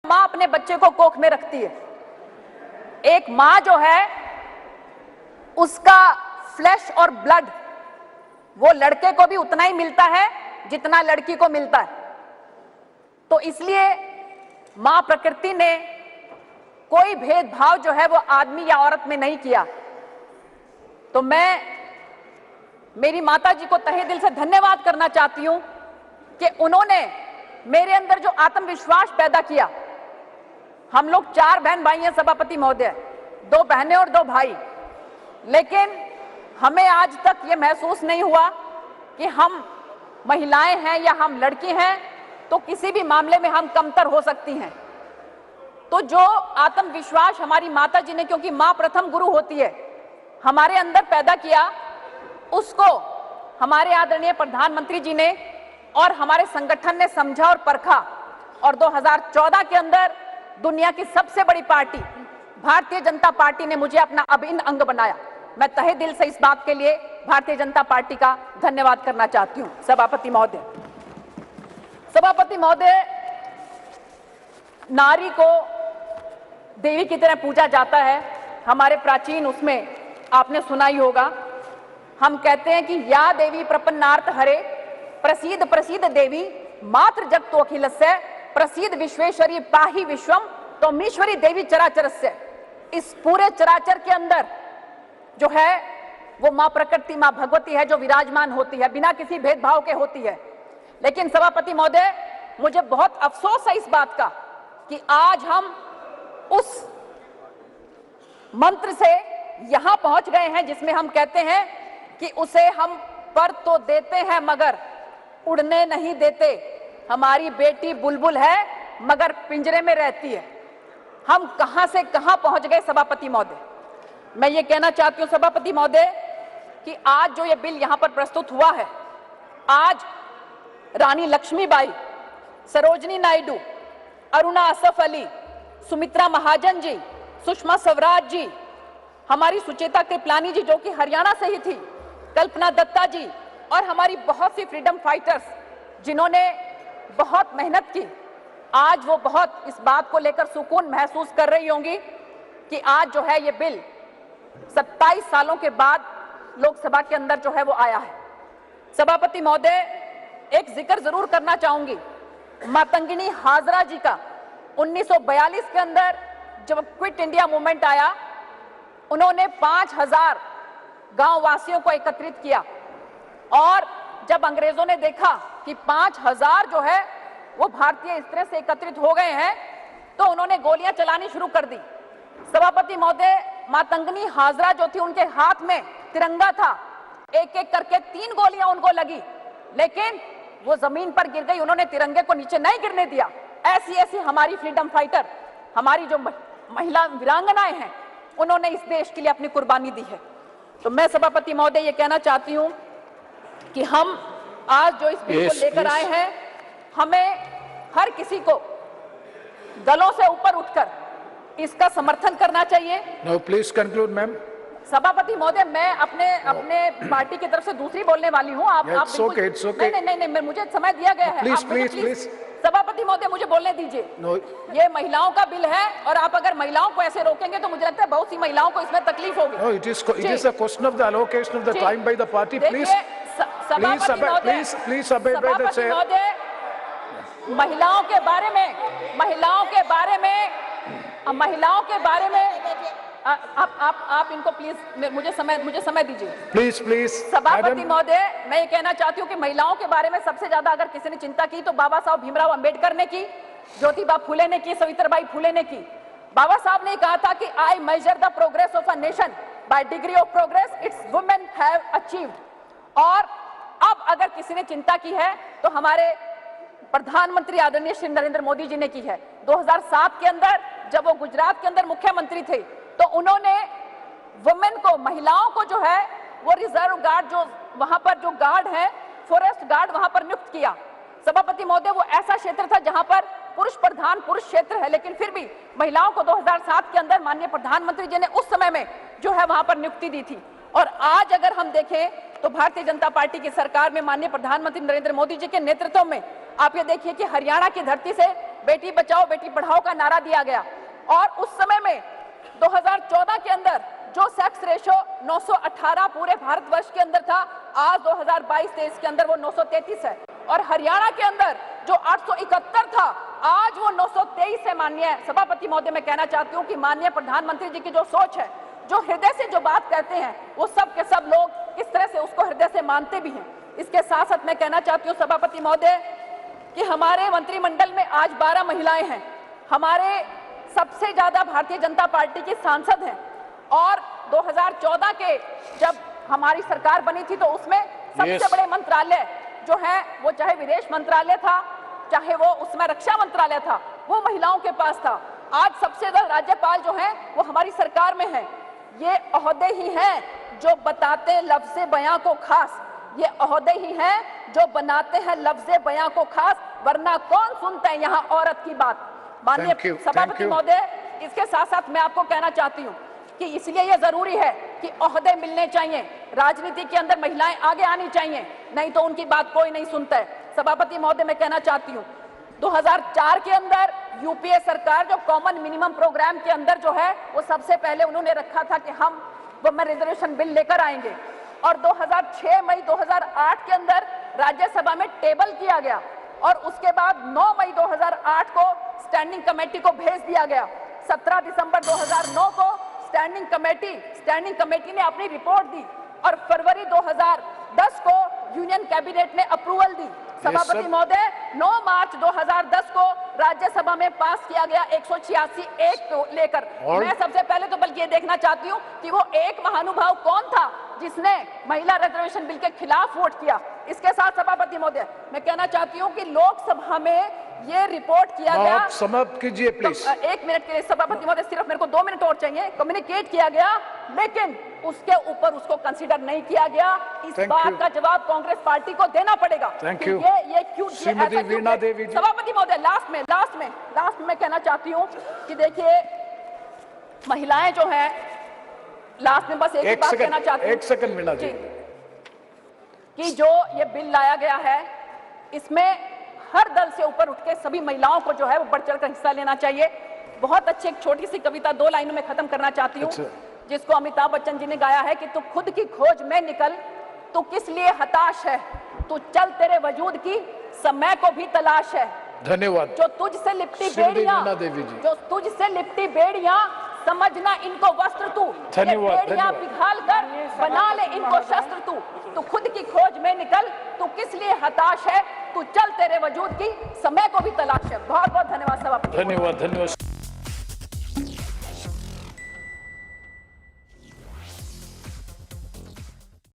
माँ अपने बच्चे को कोख में रखती है, एक माँ जो है उसका फ्लैश और ब्लड वो लड़के को भी उतना ही मिलता है जितना लड़की को मिलता है। तो इसलिए माँ प्रकृति ने कोई भेदभाव जो है वो आदमी या औरत में नहीं किया। तो मैं मेरी माता जी को तहे दिल से धन्यवाद करना चाहती हूं कि उन्होंने मेरे अंदर जो आत्मविश्वास पैदा किया। हम लोग 4 बहन भाई हैं सभापति महोदय, 2 बहनें और 2 भाई, लेकिन हमें आज तक ये महसूस नहीं हुआ कि हम महिलाएं हैं या हम लड़की हैं तो किसी भी मामले में हम कमतर हो सकती हैं। तो जो आत्मविश्वास हमारी माता जी ने, क्योंकि माँ प्रथम गुरु होती है, हमारे अंदर पैदा किया, उसको हमारे आदरणीय प्रधानमंत्री जी ने और हमारे संगठन ने समझा और परखा, और 2014 के अंदर दुनिया की सबसे बड़ी पार्टी भारतीय जनता पार्टी ने मुझे अपना अभिन्न अंग बनाया। मैं तहे दिल से इस बात के लिए भारतीय जनता पार्टी का धन्यवाद करना चाहती हूं। सभापति महोदय, नारी को देवी की तरह पूजा जाता है। हमारे प्राचीन उसमें आपने सुना ही होगा, हम कहते हैं कि या देवी प्रपन्नार्थ हरे प्रसीद प्रसीद देवी मात्र जगतो अखिलस्य प्रसीद विश्वेश्वरी पाहि विश्वम तो मीश्वरी देवी चराचरस्य। इस पूरे चराचर के अंदर जो है वो माँ प्रकृति, माँ भगवती है जो विराजमान होती है, बिना किसी भेदभाव के होती है। लेकिन सभापति महोदय, मुझे बहुत अफसोस है इस बात का कि आज हम उस मंत्र से यहां पहुंच गए हैं जिसमें हम कहते हैं कि उसे हम पर तो देते हैं मगर उड़ने नहीं देते। हमारी बेटी बुलबुल है मगर पिंजरे में रहती है। हम कहां से कहां पहुंच गए सभापति महोदय। मैं ये कहना चाहती हूं सभापति महोदय कि आज जो ये बिल यहां पर प्रस्तुत हुआ है, आज रानी लक्ष्मीबाई, सरोजनी नायडू, अरुणा असफ अली, सुमित्रा महाजन जी, सुषमा स्वराज जी, हमारी सुचेता कृपलानी जी जो कि हरियाणा से ही थी, कल्पना दत्ता जी और हमारी बहुत सी फ्रीडम फाइटर्स जिन्होंने बहुत मेहनत की, आज वो बहुत इस बात को लेकर सुकून महसूस कर रही होंगी कि आज जो है ये बिल 27 सालों के बाद लोकसभा के अंदर जो है वो आया है। सभापति महोदय, एक जिक्र जरूर करना चाहूंगी मातंगिनी हाजरा जी का। 1942 के अंदर जब क्विट इंडिया मूवमेंट आया, उन्होंने 5000 गांव वासियों को एकत्रित किया, और जब अंग्रेजों ने देखा कि 5000 जो है वो भारतीय इस तरह से एकत्रित हो गए हैं, तो उन्होंने गोलियां चलानी शुरू कर दी। सभापति महोदय, मातंगिनी हाजरा जो थी उनके हाथ में तिरंगा था, एक एक करके 3 गोलियां उनको लगी, लेकिन वो जमीन पर गिर गई, उन्होंने तिरंगे को नीचे नहीं गिरने दिया। ऐसी ऐसी हमारी फ्रीडम फाइटर, हमारी जो महिला वीरांगनाएं हैं, उन्होंने इस देश के लिए अपनी कुर्बानी दी है। तो मैं सभापति महोदय ये कहना चाहती हूं कि हम आज जो इस बिल को लेकर आए हैं, हमें हर किसी को दलों से ऊपर उठकर इसका समर्थन करना चाहिए। Now please conclude, ma'am. सभापति महोदय, मैं अपने पार्टी की तरफ से दूसरी बोलने वाली हूँ। आप okay, it's okay. नहीं, मुझे समय दिया गया है। प्लीज सभापति महोदय, मुझे बोलने दीजिए। ये महिलाओं का बिल है, और आप अगर महिलाओं को ऐसे रोकेंगे तो मुझे लगता है बहुत सी महिलाओं को इसमें तकलीफ होगी। No, it is a question of the allocation of the time by the party. Please obey by the chair. महिलाओं के बारे में आप इनको प्लीज मुझे समय दीजिए। प्लीज सभापति महोदय, मैं ये कहना चाहती हूँ कि महिलाओं के बारे में सबसे ज्यादा अगर किसी ने चिंता की तो बाबा साहब भीमराव अंबेडकर ने की, ज्योतिबा फुले ने की, सावित्रीबाई फुले ने की। बाबा साहब ने कहा था कि I measure the progress of a nation by degree of progress its women have achieved. और अब अगर किसी ने चिंता की है तो हमारे प्रधानमंत्री आदरणीय श्री नरेंद्र मोदी जी ने की है। 2007 के अंदर जब वो गुजरात के अंदर मुख्यमंत्री थे, तो उन्होंने वुमेन को, महिलाओं को जो है वो रिजर्व गार्ड, जो वहां पर जो गार्ड है, फॉरेस्ट गार्ड, वहां पर नियुक्त किया। सभापति महोदय, वो ऐसा क्षेत्र था जहां पर पुरुष प्रधान क्षेत्र है, लेकिन फिर भी महिलाओं को 2007 के अंदर माननीय प्रधानमंत्री जी ने उस समय में जो है वहां पर नियुक्ति दी थी। और आज अगर हम देखें तो भारतीय जनता पार्टी की सरकार में माननीय प्रधानमंत्री नरेंद्र मोदी जी के नेतृत्व में आप ये देखिए कि हरियाणा की धरती से बेटी बचाओ बेटी पढ़ाओ का नारा दिया गया और उस समय में 2014 के अंदर जो सेक्स रेशो 918 पूरे भारतवर्ष के अंदर था, आज 2022-23 के अंदर वो 933 है और हरियाणा के अंदर जो 871 था, आज वो 923 है। माननीय सभापति महोदय, मैं कहना चाहती हूँ कि माननीय प्रधानमंत्री जी की जो सोच है, जो हृदय से जो बात कहते हैं, वो सब के सब लोग इस तरह से उसको हृदय से मानते भी हैं। इसके साथ साथ मैं कहना चाहती हूँ सभापति महोदय कि हमारे मंत्रिमंडल में आज 12 महिलाएं हैं। हमारे सबसे ज्यादा भारतीय जनता पार्टी की सांसद हैं और 2014 के जब हमारी सरकार बनी थी तो उसमें सबसे बड़े मंत्रालय जो है वो चाहे विदेश मंत्रालय था, चाहे वो उसमें रक्षा मंत्रालय था, वो महिलाओं के पास था। आज सबसे ज्यादा राज्यपाल जो है वो हमारी सरकार में है। ये ओहदे ही हैं जो बताते लफ्ज़े बयां को खास, ये ओहदे ही हैं जो बनाते हैं लफ्ज़े बयां को खास, वरना कौन सुनता है यहाँ औरत की बात। माननीय सभापति महोदय, इसके साथ साथ मैं आपको कहना चाहती हूँ कि इसलिए यह जरूरी है कि ओहदे मिलने चाहिए, राजनीति के अंदर महिलाएं आगे आनी चाहिए, नहीं तो उनकी बात कोई नहीं सुनता है। सभापति महोदय, मैं कहना चाहती हूँ 2004 के अंदर यूपीए सरकार जो कॉमन मिनिमम प्रोग्राम के अंदर जो है वो सबसे पहले उन्होंने रखा था कि हम वुमेन रिजर्वेशन बिल लेकर आएंगे और 2006 मई 2008 के अंदर राज्यसभा में टेबल किया गया और उसके बाद 9 मई 2008 को स्टैंडिंग कमेटी को भेज दिया गया। 17 दिसंबर 2009 को स्टैंडिंग कमेटी ने अपनी रिपोर्ट दी और फरवरी 2010 को यूनियन कैबिनेट ने अप्रूवल दी। सभापति महोदय, 9 मार्च 2010 को राज्यसभा में पास किया गया 186 को लेकर। मैं सबसे पहले तो बल्कि ये देखना चाहती हूँ कि वो एक महानुभाव कौन था जिसने महिला रिजर्वेशन बिल के खिलाफ वोट किया। इसके साथ सभापति महोदय, मैं कहना चाहती हूँ कि लोकसभा में ये रिपोर्ट किया गया। समाप्त कीजिए प्लीज। तो 1 मिनट के लिए सभापति महोदय, सिर्फ मेरे को 2 मिनट और चाहिए। कम्युनिकेट किया गया लेकिन उसके ऊपर उसको कंसीडर नहीं किया गया। इस बात का जवाब कांग्रेस पार्टी को देना पड़ेगा। Thank you. ये क्यों श्रीमती वीणा देवी जी। सभापति महोदय, लास्ट में मैं कहना चाहती हूँ कि देखिए महिलाएं जो है, लास्ट में बस एक ही बात कहना चाहती हूँ। 1 सेकंड वीणा जी, कि जो ये बिल लाया गया है इसमें हर दल से ऊपर उठ के सभी महिलाओं को जो है वो बढ़ चढ़ कर हिस्सा लेना चाहिए। बहुत अच्छी एक छोटी सी कविता 2 लाइनों में खत्म करना चाहती हूँ, जिसको अमिताभ बच्चन जी ने गाया है कि तू खुद की खोज में निकल, तू किस लिए हताश है, तू चल तेरे वजूद की समय को भी तलाश है। धन्यवाद। जो तुझसे लिपटी बेड़ियां समझना इनको वस्त्र तू, बेड़ियां पिघाल कर बना ले इनको शस्त्र तू। तू खुद की खोज में निकल, तू किस लिए हताश है, तू चल तेरे वजूद की समय को भी तलाश है। बहुत बहुत धन्यवाद सभापति। धन्यवाद।